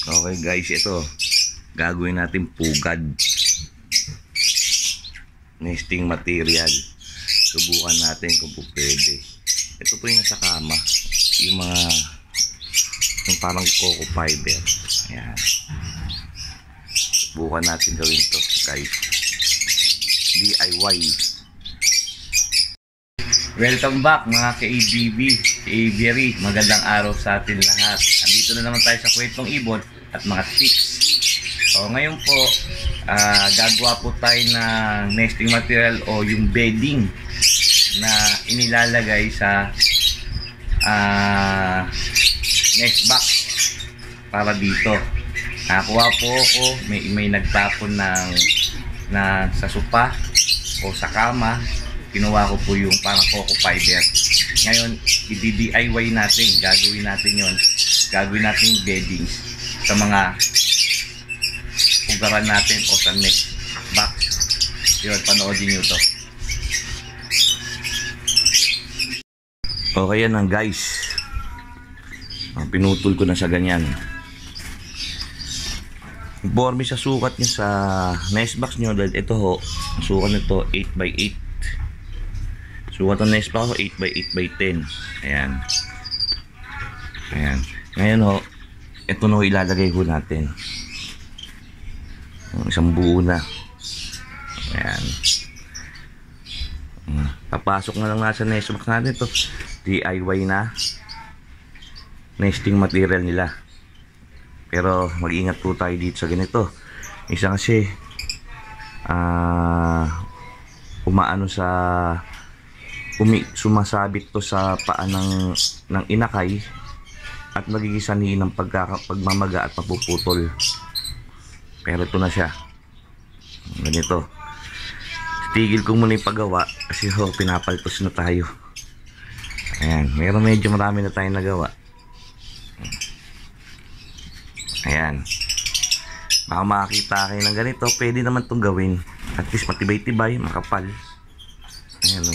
Okay guys, ito gagawin natin pugad, nesting material. Subukan natin kung pwede. Ito po yung nasa kama, yung mga yung parang coco fiber. Ayan, subukan natin gawin to guys, DIY. Welcome back mga ka-ABB, ka-Aviary. Magandang araw sa atin lahat. Andito na naman tayo sa Kwentong Ibon at mga tips. So ngayon po, gagawa po tayo ng nesting material o yung bedding na inilalagay sa nest box para dito. Nakakuha po ako, may nagtapon na sa sopa o sa kama. Kinuha ko po yung parang coco fiber. Ngayon, i-DIY natin. Gagawin natin yon. Gagawin natin yung beddings sa mga ugaran natin o sa next box. Yun, panoodin nyo to. Okay yan lang guys. Pinutol ko na sa ganyan. Informe sa sukat nyo sa nest box nyo. Dahil ito ho, sukat nito 8x8. Sukat ang nest box ko 8x8x10. Ayan. Ayan. Ngayon ho, ito na ho ilalagay ho natin. Isang buo na. Ayan. Papasok na lang nasa nest box natin ito. DIY na nesting material nila. Pero mag-ingat po tayo dito sa ganito. Isa kasi umaano sa sumasabit to sa paa ng inakay at magiging sanhi ng pagmamaga at mapuputol. Pero ito na siya. Ganito. Tigil ko muna yung paggawa kasi pinapaltos na tayo. Ayan, medyo marami na tayong nagawa. Ayan. Baka makakita kayo ng ganito, pwede naman itong gawin. At least matibay-tibay, makapal. Ayan o.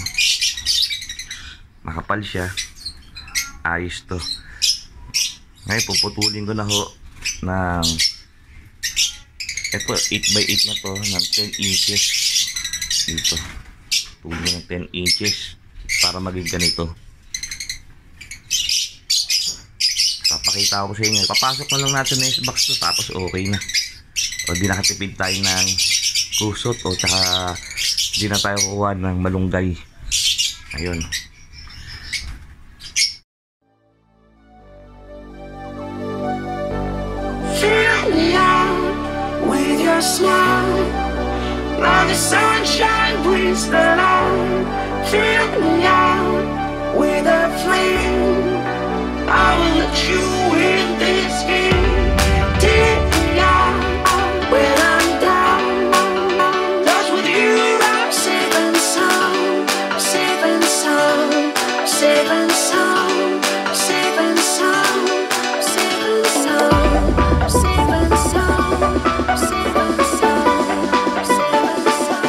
Makapal siya. Ayos to. Ngayon, puputulin ko na ho ng ito, 8x8 na to ng 10 inches. Dito. Tulin ng 10 inches para maging ganito. Papakita ko sa inyo. Papasok na lang natin na yung box to, tapos okay na. O di nakatipid tayo ng kusot o tsaka di na tayo kukuha ng malunggay. Ayun. Fill me out with your smile. Now the sunshine brings the light. Fill me out with a flame. I will let you in this game. Take me out when I'm down. Cause with you I'm safe and sound. Safe and sound. Safe and sound. Safe and sound. Safe and sound. Safe and sound. Safe and sound. Safe and sound.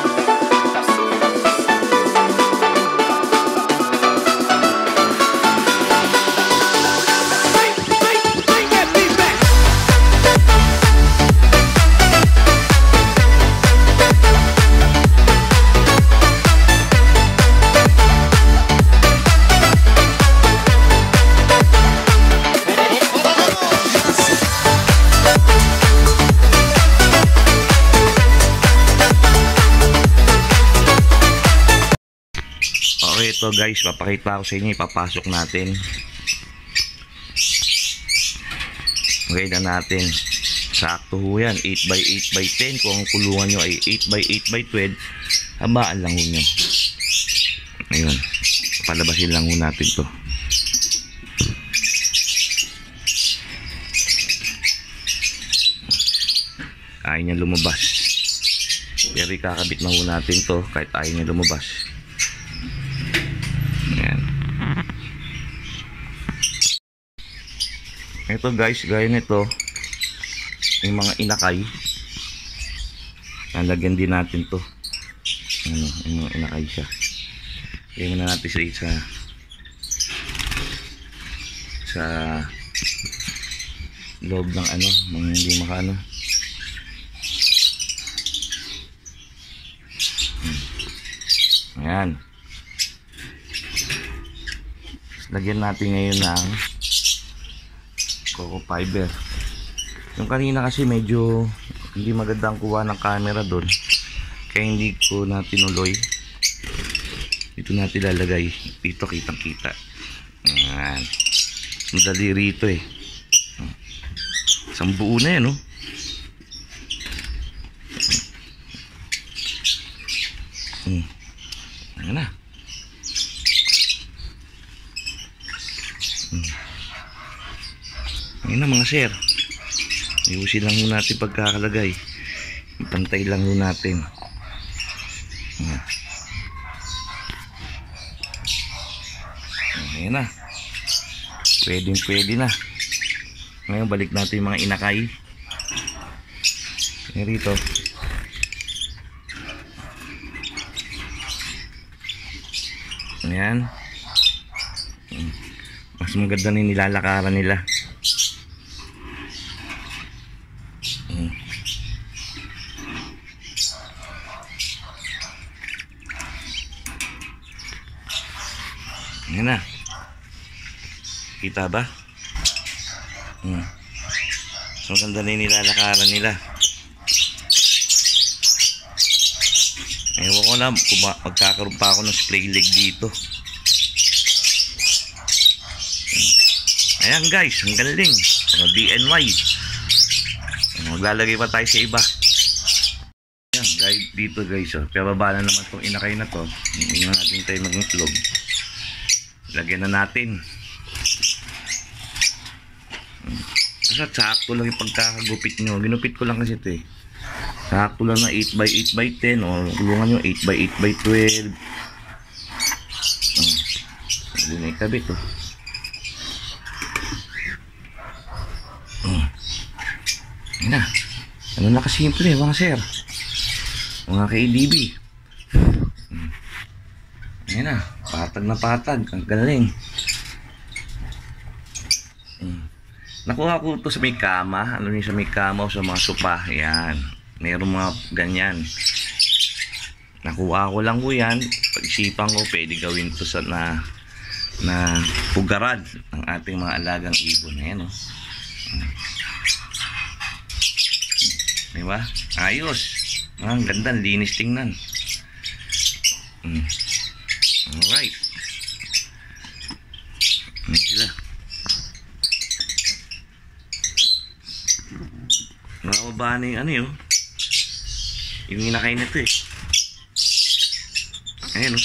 Okay, ito guys, papakita ko sa inyo, ipapasok natin. Okay na natin. Sakto ho yan, 8x8x10. Kung ang kulungan nyo ay 8x8x12, habaan lang ho nyo. Ayun, palabasin lang ho natin to. Ayaw niya lumabas, pero ikakabit na ho natin to kahit ayaw niya lumabas. Ito guys, gaya nito yung mga inakay, lalagyan din natin to. Ano, yung mga inakay siya. Lagyan na natin sa loob ng ano, mga hindi makaano. Ayan. Lagyan natin ngayon ng coco fiber. Yung kanina kasi medyo hindi magandang kuha ng camera doon, kaya hindi ko na tinuloy. Dito natin lalagay. Dito kitang kita. Ayan. Madali rito eh. Isang buo na yan, oh. Ayan na. Ayan na mga sir. Ayusin lang muna natin pagkakalagay. Pantay lang muna natin. Ayan na. Pwede na. Ngayon balik natin yung mga inakay. Ayan rito. Ayan. Mas maganda na yung nilalakaran nila. Ayan na. Kita ba? So maganda na yung nilalakaran nila. Ewan ko lang kung magkakaroon pa ako ng spray leg dito. Ayan guys, ang galing. DNY. Maglalagay pa tayo sa iba. Ayan guys, dito guys, oh. Pababa na naman itong inakay na to. Hindi natin tayo mag-itlog. Lagyan na natin. Kasi sakto lang yung pagkakagupit nyo. Ginupit ko lang kasi ito eh. Sakto lang na 8x8x10 o kulungan nyo 8x8x12. Hindi na ikabit oh. Ayan na. Ano na kasimple mga sir, mga ka-ADB. Ayan na. Patag na patag. Ang galing. Nakuha ko ito sa may kama. Ano niyo sa may kama o sa mga sopa. Ayan. Meron mga ganyan. Nakuha ko lang ko yan. Pag-isipan ko pwede gawin ito sa na pugarad ng ating mga alagang ibon. Ayan o. Diba? Ayos. Ang ganda. Linis tingnan. Alright. Ayan sila. Nakababa na yung ano yun. Yung inakay nito eh. Ayan o.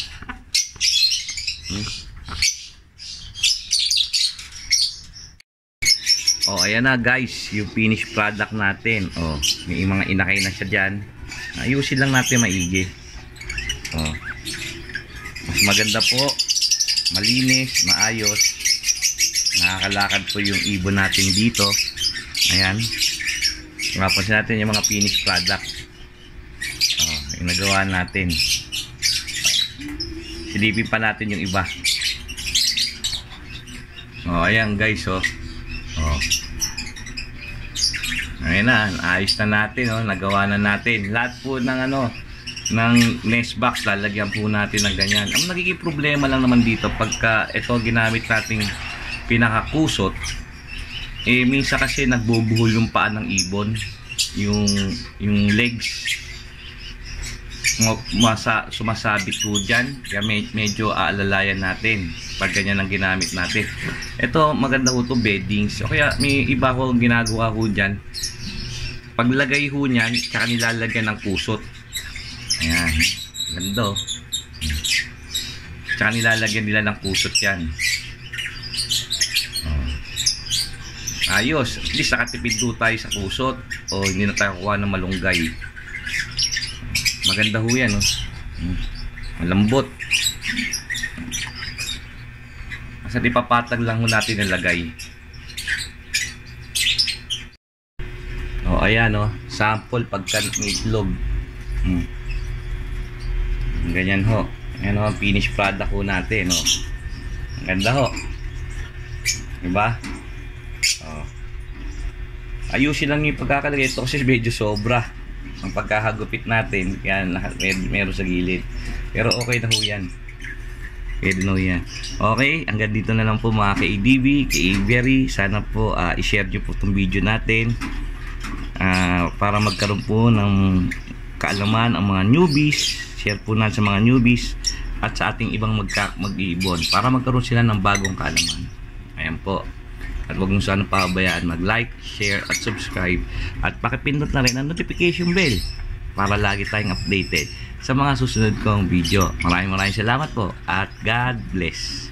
Oh, ayan na guys, yung finished product natin. Oh, may mga inakay na siya dyan. Ayusin lang natin maigi. Oh. Mas maganda po, malinis, maayos. Nakakalakad po yung ibon natin dito. Ayan. Mapansin natin yung mga finished product. Oh, yung nagawa natin. Silipin pa natin yung iba. Oh, ayan guys, oh. Oh. Ayan na, ayos na natin, oh. Nagawa na natin. Lahat po ng ano, ng nest box, lalagyan po natin ng ganyan. Ang nagiging problema lang naman dito, pagka ito ginamit nating pinakakusot, eh minsan kasi nagbubuhol yung paa ng ibon, yung legs sumasabit po dyan, kaya medyo aalalayan natin pag ganyan ang ginamit natin. Ito maganda ho ito, beddings, o kaya may iba ko ginagawa ho dyan, paglagay ho nyan tsaka nilalagyan ng kusot. Ayan, ganda, tsaka nilalagyan nila ng kusot yan. Ayos, at least nakatipid do tayo sa kusot o hindi na tayo kuha ng malunggay. Maganda ho yan, oh. Malambot. Basta ipapatag lang ho natin nilagay. O ayan, oh, sample pagka may itlog. Ganyan ho. Ayan ho, finished product ho natin, oh. Ang ganda ho, diba? Oh. ayusin lang yung pagkakalagay ito kasi medyo sobra ang pagkakagupit natin, kaya meron sa gilid, pero okay na ho yan, pwede na ho yan. Okay, hanggang dito na lang po mga ka-ADB, ka-Avery. Sana po i-share nyo po itong video natin para magkaroon po ng kaalaman ang mga newbies. Share po natin sa mga newbies at sa ating ibang mag-iibon para magkaroon sila ng bagong kaalaman. Ayan po. At huwag nyo sana pabayaan mag-like, share at subscribe. At pakipindot na rin ang notification bell para lagi tayong updated sa mga susunod kong video. Maraming salamat po at God bless.